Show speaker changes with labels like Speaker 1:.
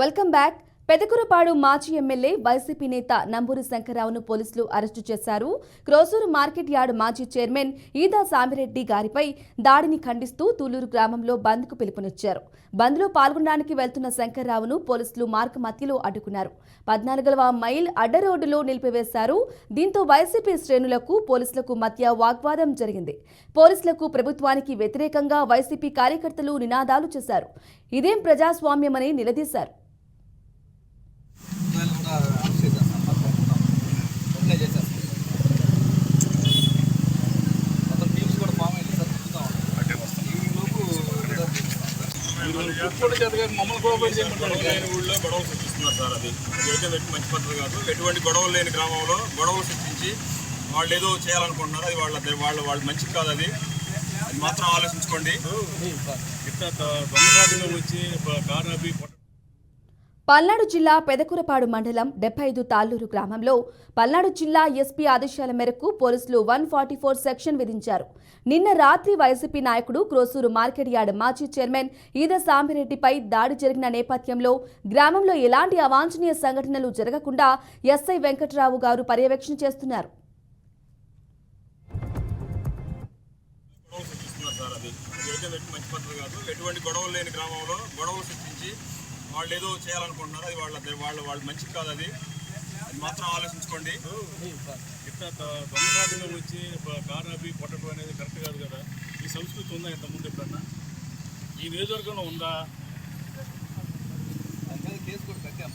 Speaker 1: Welcome back. Pedakurapadu మాజీ MLA YCP నేత నంబూరి శంకర్రావును పోలీసులు అరెస్టు చేశారు. క్రోసూరు మార్కెట్ యార్డ్ మాజీ చైర్మన్ ఈదా సామిరెడ్డి గారిపై దాడిని ఖండిస్తూ తూలూరు గ్రామంలో బంద్కు పిలుపునిచ్చారు. బంద్లో పాల్గొనడానికి వెళ్తున్న శంకర్రావును పోలీసులు మార్గ మధ్యలో అడ్డుకున్నారు. 14వ మైల్ అడ్డ రోడ్డులో నిలిపివేశారు. దీంతో వైసీపీ శ్రేణులకు పోలీసులకు మధ్య వాగ్వాదం జరిగింది. పోలీసులకు ప్రభుత్వానికి వ్యతిరేకంగా వైసీపీ కార్యకర్తలు నినాదాలు చేశారు. ఇదేం ప్రజాస్వామ్యమని నిలదీశారు.
Speaker 2: మమ్మల్ని ఊళ్ళో గొడవలు సృష్టిస్తున్నారు సార్. అది మంచి పద్ధతి కాదు. ఎటువంటి గొడవలు లేని గ్రామంలో గొడవలు సృష్టించి వాళ్ళు ఏదో చేయాలనుకుంటున్నారు. అది వాళ్ళ మంచిది కాదు. అది మాత్రం ఆలోచించుకోండి.
Speaker 1: పల్నాడు జిల్లా పెదకురపాడు మండలం 75 తాళ్లూరు గ్రామంలో పల్నాడు జిల్లా ఎస్పీ ఆదేశాల మేరకు పోలీసులు 144 సెక్షన్ విధించారు. నిన్న రాత్రి వైసీపీ నాయకుడు క్రోసూరు మార్కెట్ యార్డ్ మాజీ చైర్మన్ ఈదా సామిరెడ్డిపై దాడి జరిగిన నేపథ్యంలో గ్రామంలో ఎలాంటి అవాంఛనీయ సంఘటనలు జరగకుండా ఎస్ఐ వెంకట్రావు గారు పర్యవేక్షణ చేస్తున్నారు.
Speaker 2: మంచి పద్ధతి కాదు. ఎటువంటి గొడవలు లేని గ్రామంలో గొడవలు సృష్టించి వాళ్ళు ఏదో చేయాలనుకుంటున్నారు. అది వాళ్ళ మంచిది కాదు. అది మాత్రం ఆలోచించుకోండి. దొంగసాటిలో వచ్చి కారాపి కొట్టడం అనేది కరెక్ట్ కాదు కదా. ఈ సంస్కృతి ఉందా ఇంతకుముందు ఎప్పుడన్నా ఈ నియోజకవర్గంలో ఉందా? కేసు కూడా కట్టాం.